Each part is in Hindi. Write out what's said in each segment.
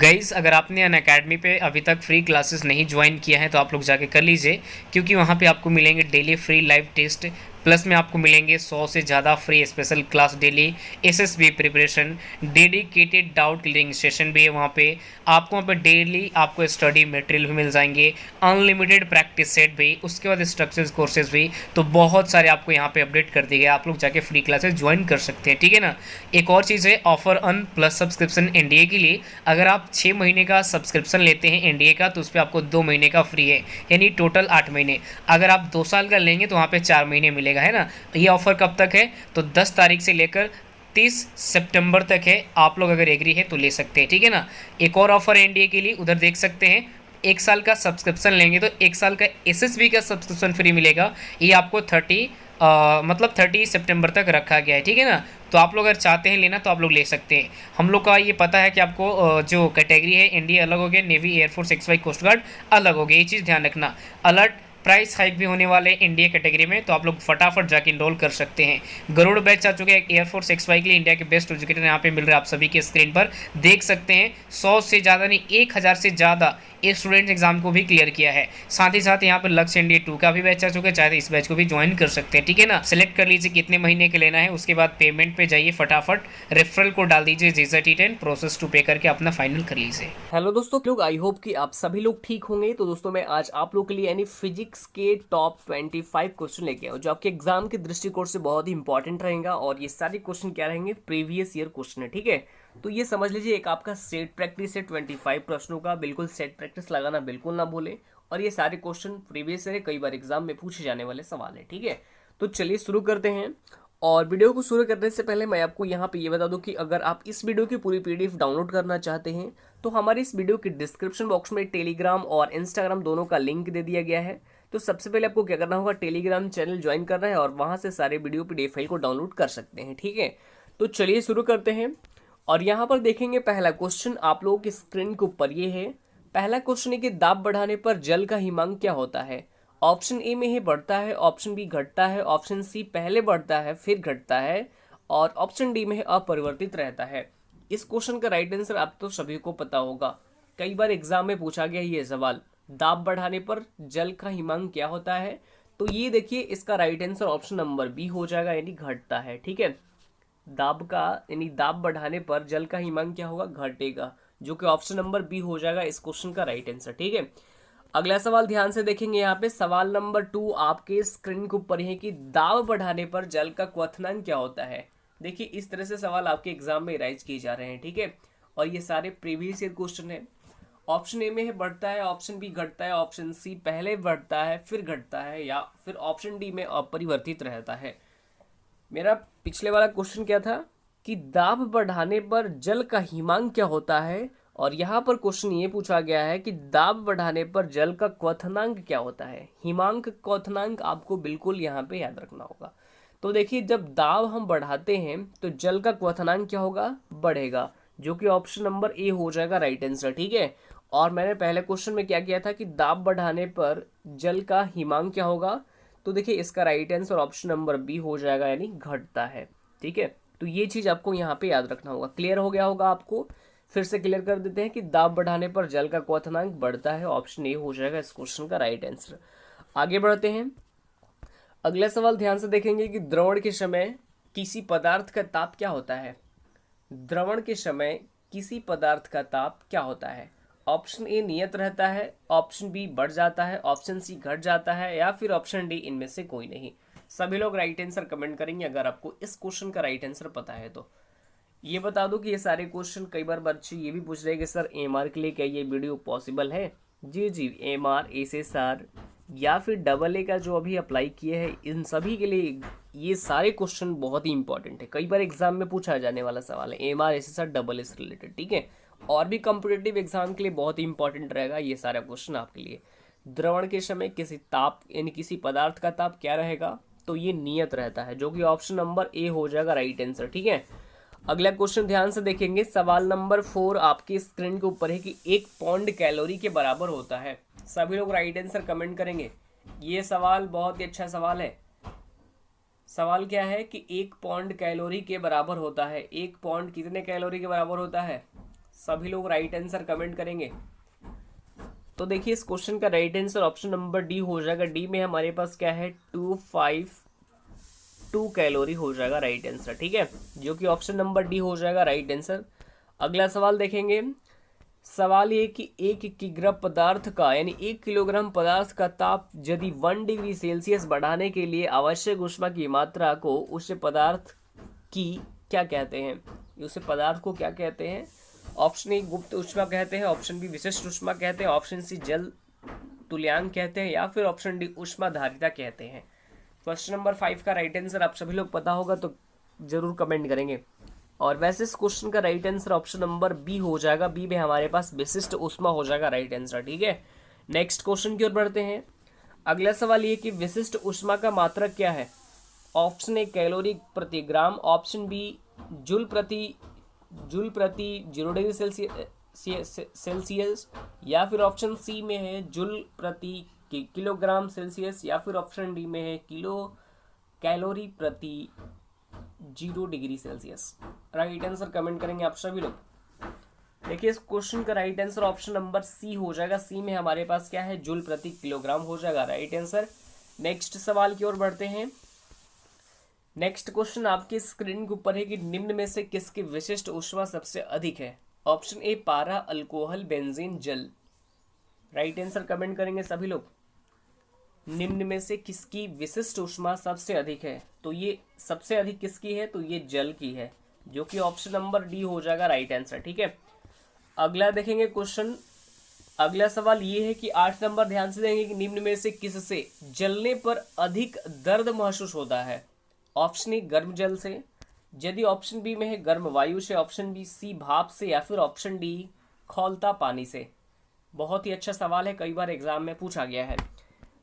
गाइस, अगर आपने अनअकैडमी पे अभी तक फ्री क्लासेस नहीं ज्वाइन किया है तो आप लोग जाके कर लीजिए, क्योंकि वहाँ पे आपको मिलेंगे daily free live test. Plus में आपको मिलेंगे 100 से ज़्यादा free special class daily, SSB preparation, dedicated doubt clearing session भी है वहाँ पे। आपको वहाँ पे डेली आपको स्टडी मटेरियल भी मिल जाएंगे, अनलिमिटेड प्रैक्टिस सेट भी, उसके बाद स्ट्रक्चर्स कोर्सेज भी। तो बहुत सारे आपको यहाँ पे अपडेट कर दिए गए, आप लोग जाके फ्री क्लासेस ज्वाइन कर सकते हैं, ठीक है ना। एक और चीज़ है, ऑफर अन प्लस सब्सक्रिप्शन एनडीए के लिए। अगर आप 6 महीने का सब्सक्रिप्शन लेते हैं एनडीए का तो उस पर आपको 2 महीने का फ्री है, यानी टोटल 8 महीने। अगर आप 2 साल का लेंगे तो वहाँ पे 4 महीने मिलेगा, है ना। ये ऑफर कब तक है? तो 10 तारीख से लेकर 30 सितंबर तक है। आप लोग अगर एग्री है तो ले सकते हैं, ठीक है ना। एक और ऑफर है एनडीए के लिए, उधर देख सकते हैं। 1 साल का सब्सक्रिप्शन लेंगे तो 1 साल का एसएसबी का सब्सक्रिप्शन फ्री मिलेगा। ये आपको 30 सितंबर तक रखा गया है, ठीक है ना। तो आप लोग अगर चाहते हैं लेना तो आप लोग ले सकते हैं। हम लोग का ये पता है कि आपको जो कैटेगरी है एनडीए अलग हो गया, navy air force X Y coast guard अलग हो गया, ये चीज़ ध्यान रखना। अलर्ट प्राइस हाइक भी होने वाले इंडिया कैटेगरी में, तो आप लोग फटाफट जाके इनरोल कर सकते हैं। गरुड़ बैच आ चुके हैं एयरफोर्स एक्सवाई के लिए, इंडिया के बेस्ट एजुकेटर यहाँ पे मिल रहे हैं आप सभी के स्क्रीन पर देख सकते हैं। 100 से ज़्यादा नहीं, 1000 से ज़्यादा स्टूडेंट्स एग्जाम को भी क्लियर किया है। साथ ही साथ यहाँ पर लक्ष्य एनडीए 2 का भी बैच आ चुका है, चाहे इस बैच को भी ज्वाइन कर सकते हैं, ठीक है ना। सेलेक्ट कर लीजिए कितने महीने के लेना है, उसके बाद पेमेंट पे जाइए, फटाफट रेफरल को डाल दीजिए JZT10, प्रोसेस टू पे करके अपना फाइनल कर लीजिए। हेलो दोस्तों लोग, आई होप कि आप सभी लोग ठीक होंगे। तो दोस्तों मैं आज आप लोग के लिए यानी फिजिक्स के टॉप 25 क्वेश्चन लेके आया हूं, जो आपके एग्जाम के दृष्टिकोण से बहुत ही इंपॉर्टेंट रहेगा। और ये सारे क्वेश्चन क्या रहेंगे? प्रीवियस ईयर क्वेश्चन है, ठीक है। तो ये समझ लीजिए एक आपका सेट प्रैक्टिस है 25 प्रश्नों का। बिल्कुल सेट प्रैक्टिस लगाना बिल्कुल ना भूलें। और ये सारे क्वेश्चन प्रीवियस ईयर कई बार एग्जाम में पूछे जाने वाले सवाल है, ठीक है। तो चलिए शुरू करते हैं। और वीडियो को शुरू करने से पहले मैं आपको यहाँ पे ये बता दूं कि अगर आप इस वीडियो की पूरी पीडीएफ डाउनलोड करना चाहते हैं तो हमारे इस वीडियो के डिस्क्रिप्शन बॉक्स में टेलीग्राम और इंस्टाग्राम दोनों का लिंक दे दिया गया है। तो सबसे पहले आपको क्या करना होगा, टेलीग्राम चैनल ज्वाइन करना है और वहां से सारे वीडियो पीडीएफ फाइल को डाउनलोड कर सकते हैं, ठीक है। तो चलिए शुरू करते हैं। और यहाँ पर देखेंगे पहला क्वेश्चन आप लोगों की स्क्रीन के ऊपर ये है। पहला क्वेश्चन है कि दाब बढ़ाने पर जल का हिमांक क्या होता है? ऑप्शन ए में ही बढ़ता है, ऑप्शन बी घटता है, ऑप्शन सी पहले बढ़ता है फिर घटता है, और ऑप्शन डी में है अपरिवर्तित रहता है। इस क्वेश्चन का राइट आंसर आप तो सभी को पता होगा, कई बार एग्जाम में पूछा गया ये सवाल, दाब बढ़ाने पर जल का हिमांक क्या होता है। तो ये देखिए इसका right answer option number B हो जाएगा, यानी घटता है, ठीक है। दाब का यानी दाब बढ़ाने पर जल का हिमांक क्या होगा? घटेगा, जो कि ऑप्शन नंबर बी हो जाएगा इस क्वेश्चन का राइट आंसर, ठीक है। अगला सवाल ध्यान से देखेंगे, यहाँ पे सवाल नंबर 2 आपके स्क्रीन के ऊपर है कि दाब बढ़ाने पर जल का क्वथनांक क्या होता है। देखिए इस तरह से सवाल आपके एग्जाम में राइज किए जा रहे हैं, ठीक है। और ये सारे प्रीवियस ईयर क्वेश्चन है। ऑप्शन ए में है बढ़ता है, ऑप्शन बी घटता है, ऑप्शन सी पहले बढ़ता है फिर घटता है, या फिर ऑप्शन डी में अपरिवर्तित रहता है। मेरा पिछले वाला क्वेश्चन क्या था कि दाब बढ़ाने पर जल का हिमांक क्या होता है, और यहाँ पर क्वेश्चन ये पूछा गया है कि दाब बढ़ाने पर जल का क्वथनांक क्या होता है। हिमांक क्वथनांक आपको बिल्कुल यहाँ पे याद रखना होगा। तो देखिए जब दाब हम बढ़ाते हैं तो जल का क्वथनांक क्या होगा? बढ़ेगा, जो कि ऑप्शन नंबर ए हो जाएगा राइट आंसर, ठीक है। और मैंने पहले क्वेश्चन में क्या किया था कि दाब बढ़ाने पर जल का हिमांक क्या होगा, तो देखिए इसका right answer option number B हो जाएगा, यानी घटता है, ठीक है। तो ये चीज आपको यहाँ पे याद रखना होगा। क्लियर हो गया होगा आपको? फिर से क्लियर कर देते हैं कि दाब बढ़ाने पर जल का क्वथनांक बढ़ता है, ऑप्शन ए हो जाएगा इस क्वेश्चन का राइट आंसर। आगे बढ़ते हैं। अगला सवाल ध्यान से देखेंगे कि द्रवण के समय किसी पदार्थ का ताप क्या होता है। द्रवण के समय किसी पदार्थ का ताप क्या होता है? ऑप्शन ए नियत रहता है, ऑप्शन बी बढ़ जाता है, ऑप्शन सी घट जाता है, या फिर ऑप्शन डी इनमें से कोई नहीं। सभी लोग राइट आंसर कमेंट करेंगे अगर आपको इस क्वेश्चन का राइट आंसर पता है तो। ये बता दो कि ये सारे क्वेश्चन कई बार बच्चे ये भी पूछ रहे हैं कि सर एमआर के लिए क्या ये वीडियो पॉसिबल है? जी जी, एमआर, एसएसआर या फिर डबल ए का जो अभी अप्लाई किए हैं, इन सभी के लिए ये सारे क्वेश्चन बहुत ही इंपॉर्टेंट है। कई बार एग्जाम में पूछा जाने वाला सवाल है एमआर, एसएसआर, डबल ए से रिलेटेड, ठीक है। और भी कॉम्पिटेटिव एग्जाम के लिए बहुत ही इंपॉर्टेंट रहेगा ये सारा क्वेश्चन आपके लिए। द्रवण के समय किसी ताप यानी किसी पदार्थ का ताप क्या रहेगा, तो ये नियत रहता है, जो कि ऑप्शन नंबर ए हो जाएगा राइट आंसर, ठीक है। अगला क्वेश्चन ध्यान से देखेंगे, सवाल नंबर 4 आपकी स्क्रीन के ऊपर है कि 1 पौंड कैलोरी के बराबर होता है। सभी लोग राइट आंसर कमेंट करेंगे। ये सवाल बहुत ही अच्छा सवाल है। सवाल क्या है कि 1 पौंड कैलोरी के बराबर होता है। 1 पौंड कितने कैलोरी के बराबर होता है? सभी लोग राइट आंसर कमेंट करेंगे। तो देखिए इस क्वेश्चन का right answer option number D हो जाएगा। डी में हमारे पास क्या है 252 कैलोरी हो जाएगा राइट आंसर, ठीक है, जो कि ऑप्शन नंबर डी हो जाएगा राइट आंसर। अगला सवाल देखेंगे। सवाल ये कि 1 किग्रा पदार्थ का यानी 1 किलोग्राम पदार्थ का ताप यदि 1 डिग्री सेल्सियस बढ़ाने के लिए आवश्यक ऊष्मा की मात्रा को उस पदार्थ की क्या कहते हैं? उस पदार्थ को क्या कहते हैं? ऑप्शन ए गुप्त ऊष्मा कहते हैं, ऑप्शन बी विशिष्ट ऊष्मा कहते हैं, ऑप्शन सी जल तुल्यांक कहते हैं, या फिर ऑप्शन डी ऊष्मा धारिता कहते हैं। क्वेश्चन नंबर 5 का राइट आंसर आप सभी लोग पता होगा तो जरूर कमेंट करेंगे। और वैसे इस क्वेश्चन का right answer option number B हो जाएगा। बी में हमारे पास विशिष्ट ऊष्मा हो जाएगा राइट आंसर, ठीक है। नेक्स्ट क्वेश्चन की ओर बढ़ते हैं। अगला सवाल ये कि विशिष्ट ऊष्मा का मात्रक क्या है? ऑप्शन ए कैलोरी प्रति ग्राम, ऑप्शन बी जूल प्रति 0 डिग्री सेल्सियस, या फिर ऑप्शन सी में है जूल प्रति किलोग्राम सेल्सियस, या फिर ऑप्शन डी में है कैलोरी प्रति 0 degree Celsius. Right answer comment करेंगे आप सभी लोग। देखिए इस क्वेश्चन का right answer option number C हो जाएगा। सी में हमारे पास क्या है जूल प्रति किलोग्राम हो जाएगा राइट आंसर। नेक्स्ट सवाल की ओर बढ़ते हैं। नेक्स्ट क्वेश्चन आपके स्क्रीन के ऊपर है कि निम्न में से किसकी विशिष्ट ऊष्मा सबसे अधिक है? ऑप्शन ए पारा, अल्कोहल, बेंजीन, जल। राइट आंसर कमेंट करेंगे सभी लोग। निम्न में से किसकी विशिष्ट ऊष्मा सबसे अधिक है? तो ये सबसे अधिक किसकी है? तो ये जल की है, जो कि ऑप्शन नंबर डी हो जाएगा राइट आंसर, ठीक है। अगला देखेंगे क्वेश्चन। अगला सवाल ये है कि 8 नंबर ध्यान से देंगे कि निम्न में से किससे जलने पर अधिक दर्द महसूस होता है? ऑप्शन ए गर्म जल से, यदि ऑप्शन बी में है गर्म वायु से, ऑप्शन बी सी भाप से, या फिर ऑप्शन डी खौलता पानी से। बहुत ही अच्छा सवाल है, कई बार एग्जाम में पूछा गया है।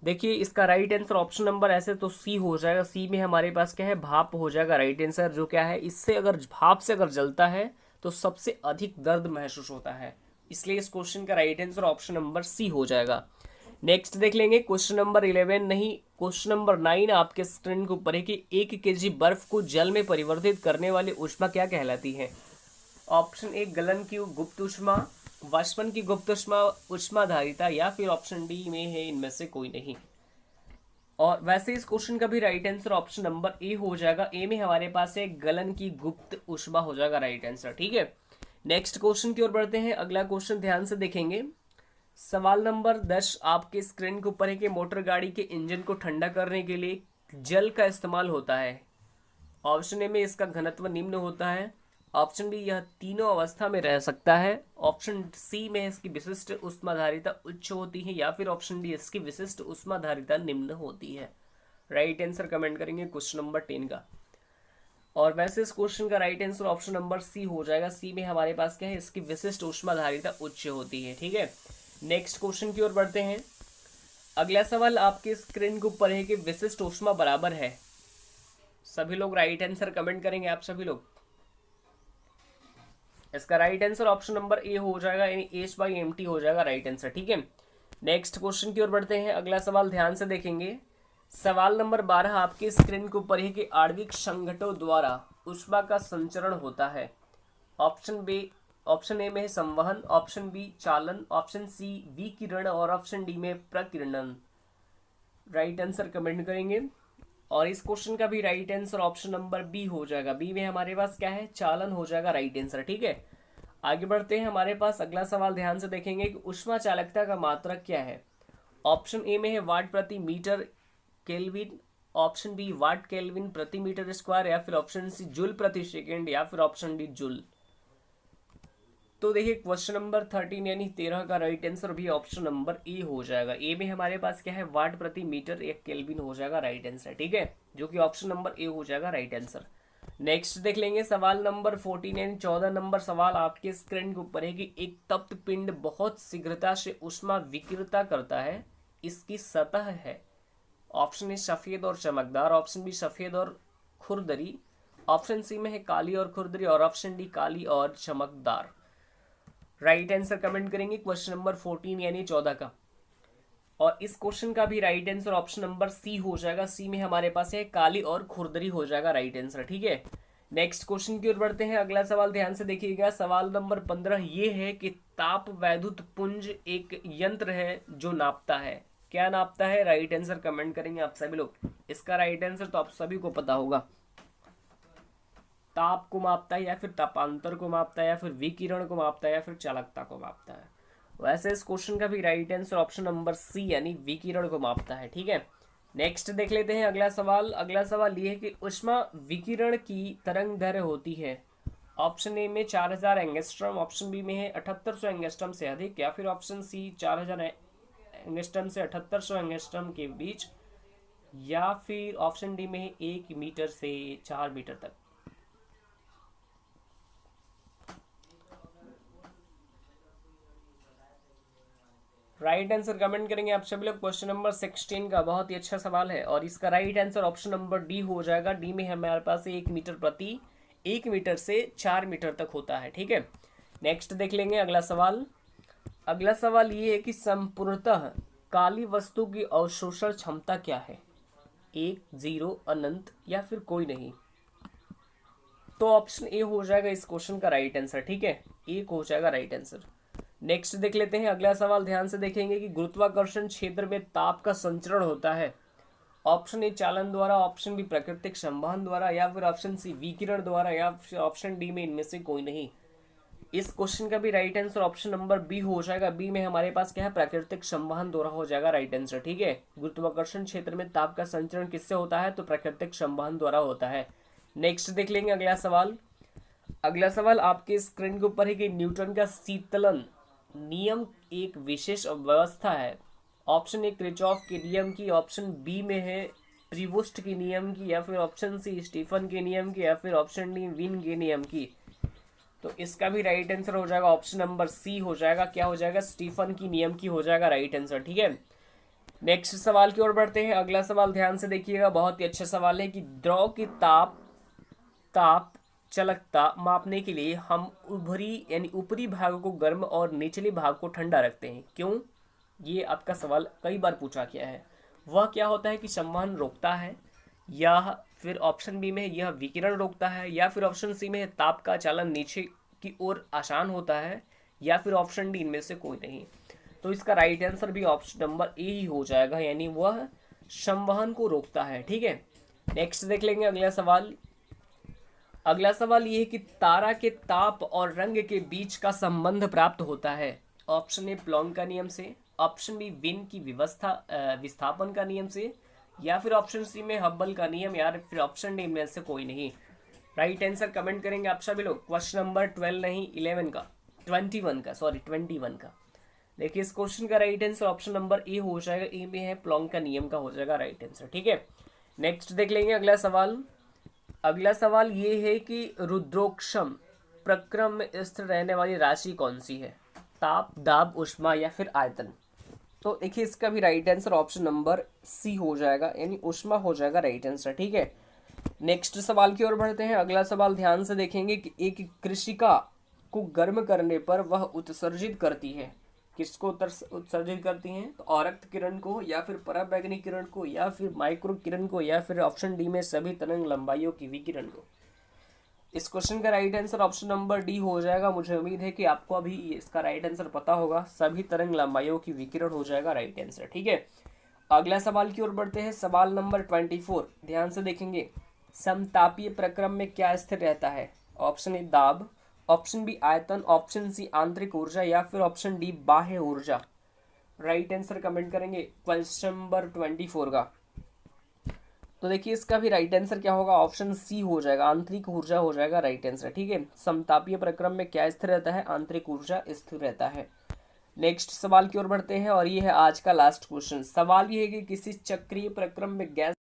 देखिए इसका राइट आंसर ऑप्शन नंबर ऐसे तो सी हो जाएगा। सी में हमारे पास क्या है भाप हो जाएगा राइट आंसर, जो क्या है इससे अगर भाप से अगर जलता है तो सबसे अधिक दर्द महसूस होता है, इसलिए इस क्वेश्चन का right answer option number C हो जाएगा। नेक्स्ट देख लेंगे क्वेश्चन नंबर 11 नहीं, क्वेश्चन नंबर 9 आपके स्क्रीन के ऊपर है कि 1 केजी बर्फ को जल में परिवर्तित करने वाली ऊष्मा क्या कहलाती है? ऑप्शन ए गलन की गुप्त ऊष्मा, वाष्पन की गुप्त ऊष्मा, ऊष्मा धारिता, या फिर ऑप्शन डी में है इनमें से कोई नहीं। और वैसे इस क्वेश्चन का भी right answer option number A हो जाएगा। ए में हमारे पास है गलन की गुप्त ऊष्मा हो जाएगा राइट आंसर, ठीक है। नेक्स्ट क्वेश्चन की ओर बढ़ते हैं। अगला क्वेश्चन ध्यान से देखेंगे। सवाल नंबर 10 आपके स्क्रीन के ऊपर है कि मोटर गाड़ी के इंजन को ठंडा करने के लिए जल का इस्तेमाल होता है। ऑप्शन ए में इसका घनत्व निम्न होता है, ऑप्शन बी यह तीनों अवस्था में रह सकता है, ऑप्शन सी में इसकी विशिष्ट ऊष्माधारिता उच्च होती है, या फिर ऑप्शन डी इसकी विशिष्ट ऊष्माधारिता निम्न होती है। राइट आंसर कमेंट करेंगे क्वेश्चन नंबर 10 का। और वैसे इस क्वेश्चन का right answer option number C हो जाएगा। सी में हमारे पास क्या है इसकी विशिष्ट ऊष्माधारिता उच्च होती है, ठीक है। नेक्स्ट क्वेश्चन की ओर बढ़ते हैं। अगला सवाल आपके स्क्रीन के ऊपर है कि विशिष्ट ऊष्मा बराबर है। सभी लोग राइट आंसर कमेंट करेंगे आप सभी लोग। इसका right answer option number A हो जाएगा, यानी H/mt हो जाएगा राइट आंसर, ठीक है। नेक्स्ट क्वेश्चन की ओर बढ़ते हैं। अगला सवाल ध्यान से देखेंगे। सवाल नंबर 12 आपके स्क्रीन के ऊपर है कि आणविक संघटों द्वारा ऊष्मा का संचरण होता है। ऑप्शन ए में है संवहन, ऑप्शन बी चालन, ऑप्शन सी विकिरण, और ऑप्शन डी में प्रकीर्णन। राइट आंसर कमेंट करेंगे। और इस क्वेश्चन का भी right answer option number B हो जाएगा। बी में हमारे पास क्या है चालन हो जाएगा राइट आंसर, ठीक है। आगे बढ़ते हैं। हमारे पास अगला सवाल ध्यान से देखेंगे कि ऊष्मा चालकता का मात्रक क्या है। ऑप्शन ए में है वाट प्रति मीटर केल्विन, ऑप्शन बी वाट केल्विन प्रति मीटर स्क्वायर, या फिर ऑप्शन सी जूल प्रति सेकेंड, या फिर ऑप्शन डी जूल। तो देखिए क्वेश्चन नंबर 13 यानी 13 का राइट आंसर भी ऑप्शन नंबर ए हो जाएगा। ए में हमारे पास क्या है वाट प्रति मीटर एक केल्विन हो जाएगा राइट आंसर, ठीक है, जो कि ऑप्शन नंबर ए हो जाएगा राइट आंसर। नेक्स्ट देख लेंगे सवाल नंबर 14 यानी 14 नंबर सवाल आपके स्क्रीन के ऊपर है कि एक तप्त पिंड बहुत शीघ्रता से ऊष्मा विकिरता करता है, इसकी सतह है। ऑप्शन ए सफेद और चमकदार, ऑप्शन बी सफेद और खुरदरी, ऑप्शन सी में है काली और खुरदरी, और ऑप्शन डी काली और चमकदार। राइट आंसर कमेंट करेंगे क्वेश्चन नंबर 14 यानी 14 का। और इस क्वेश्चन का भी right answer option number C हो जाएगा। सी में हमारे पास है काली और खुरदरी हो जाएगा राइट आंसर, ठीक है। नेक्स्ट क्वेश्चन की ओर बढ़ते हैं। अगला सवाल ध्यान से देखिएगा। सवाल नंबर 15 ये है कि ताप वैद्युत पुंज एक यंत्र है जो नापता है। क्या नापता है? राइट आंसर कमेंट करेंगे आप सभी लोग। इसका राइट आंसर तो आप सभी को पता होगा। ताप को मापता है या फिर तापांतर को मापता है या फिर विकिरण को मापता है या फिर चालकता को मापता है। वैसे इस क्वेश्चन का भी right answer option number C यानी विकिरण को मापता है। ठीक है, नेक्स्ट देख लेते हैं अगला सवाल। अगला सवाल ये है कि ऊष्मा विकिरण की तरंग दैर्घ्य होती है। ऑप्शन ए में 4000 एंगस्ट्रॉम, ऑप्शन बी में है 7800 एंगस्ट्रॉम से अधिक, या फिर ऑप्शन सी 4000 एंगस्ट्रॉम से 7800 एंगस्ट्रॉम के बीच, या फिर ऑप्शन डी में है 1 मीटर से 4 मीटर तक। राइट आंसर कमेंट करेंगे आप सभी लोग। क्वेश्चन नंबर 16 का बहुत ही अच्छा सवाल है और इसका right answer option number D हो जाएगा। डी में हमारे पास 1 मीटर से 4 मीटर तक होता है। ठीक है, नेक्स्ट देख लेंगे अगला सवाल। अगला सवाल ये है कि संपूर्णतः काली वस्तु की अवशोषण क्षमता क्या है? 1, 0, अनंत या फिर कोई नहीं। तो ऑप्शन ए हो जाएगा इस क्वेश्चन का राइट आंसर। ठीक है, एक हो जाएगा राइट आंसर। नेक्स्ट देख लेते हैं अगला सवाल। ध्यान से देखेंगे कि गुरुत्वाकर्षण क्षेत्र में ताप का संचरण होता है। ऑप्शन ए चालन द्वारा, ऑप्शन बी प्राकृतिक संवहन द्वारा, या फिर ऑप्शन सी विकिरण द्वारा, या फिर ऑप्शन डी में इनमें से कोई नहीं। इस क्वेश्चन का भी right answer option number B हो जाएगा। बी में हमारे पास क्या है? प्राकृतिक संवहन द्वारा हो जाएगा राइट आंसर। ठीक है, गुरुत्वाकर्षण क्षेत्र में ताप का संचरण किससे होता है? तो प्राकृतिक संवहन द्वारा होता है। नेक्स्ट देख लेंगे अगला सवाल। अगला सवाल आपके स्क्रीन के ऊपर है कि न्यूटन का शीतलन नियम एक विशेष व्यवस्था है। ऑप्शन ए किरचॉफ के नियम की, ऑप्शन बी में है प्रीवोस्ट के नियम की, या फिर ऑप्शन सी स्टीफन के नियम की, या फिर ऑप्शन डी विन के नियम की। तो इसका भी राइट आंसर हो जाएगा ऑप्शन नंबर सी हो जाएगा। क्या हो जाएगा? स्टीफन की नियम की हो जाएगा राइट आंसर। ठीक है, नेक्स्ट सवाल की ओर बढ़ते हैं। अगला सवाल ध्यान से देखिएगा, बहुत ही अच्छा सवाल है कि द्रव की ताप चालकता मापने के लिए हम ऊपरी यानी ऊपरी भाग को गर्म और निचले भाग को ठंडा रखते हैं। क्यों? ये आपका सवाल कई बार पूछा गया है। वह क्या होता है कि संवहन रोकता है, या फिर ऑप्शन बी में यह विकिरण रोकता है, या फिर ऑप्शन सी में ताप का चालन नीचे की ओर आसान होता है, या फिर ऑप्शन डी इनमें से कोई नहीं। तो इसका राइट आंसर भी ऑप्शन नंबर ए ही हो जाएगा, यानी वह संवहन को रोकता है। ठीक है, नेक्स्ट देख लेंगे अगला सवाल। अगला सवाल ये है कि तारा के ताप और रंग के बीच का संबंध प्राप्त होता है। ऑप्शन ए प्लॉन्क का नियम से, ऑप्शन बी विन की विस्थापन का नियम से, या फिर ऑप्शन सी में हब्बल का नियम, या फिर ऑप्शन डी में से कोई नहीं। राइट आंसर कमेंट करेंगे आप सभी लोग। क्वेश्चन नंबर 12 नहीं 11 का 21 का। देखिए इस क्वेश्चन का right answer option number A हो जाएगा। ए में है प्लॉन्क का नियम का हो जाएगा राइट आंसर। ठीक है, नेक्स्ट देख लेंगे अगला सवाल। अगला सवाल ये है कि रुद्रोक्षम प्रक्रम में स्थिर रहने वाली राशि कौन सी है? ताप, दाब, ऊष्मा या फिर आयतन। तो देखिए इसका भी right answer option number C हो जाएगा, यानी ऊष्मा हो जाएगा राइट आंसर। ठीक है, नेक्स्ट सवाल की ओर बढ़ते हैं। अगला सवाल ध्यान से देखेंगे कि एक कृषिका को गर्म करने पर वह उत्सर्जित करती है। किसको उत्सर्जित करती हैं? तो औरक्त किरण को, या फिर पराबैंगनी किरण को, या फिर माइक्रो किरण को, या फिर ऑप्शन डी में सभी तरंग लंबाइयों की विकिरण को। इस क्वेश्चन का right answer option number D हो जाएगा। मुझे उम्मीद है कि आपको अभी इसका राइट आंसर पता होगा। सभी तरंग लंबाइयों की विकिरण हो जाएगा राइट आंसर। ठीक है, अगला सवाल की ओर बढ़ते हैं। सवाल नंबर 24 ध्यान से देखेंगे। समतापीय प्रक्रम में क्या स्थिर रहता है? ऑप्शन ए दाब, ऑप्शन बी आयतन, ऑप्शन सी आंतरिक ऊर्जा, या फिर ऑप्शन डी बाह्य ऊर्जा। राइट आंसर कमेंट करेंगे क्वेश्चन नंबर 24 का। तो देखिए इसका भी राइट आंसर क्या होगा? ऑप्शन सी हो जाएगा, आंतरिक ऊर्जा हो जाएगा राइट आंसर। ठीक है, समतापीय प्रक्रम में क्या स्थिर रहता है? आंतरिक ऊर्जा स्थिर रहता है। नेक्स्ट सवाल की ओर बढ़ते हैं और ये है आज का लास्ट क्वेश्चन। सवाल ये है कि किसी चक्रीय प्रक्रम में गैस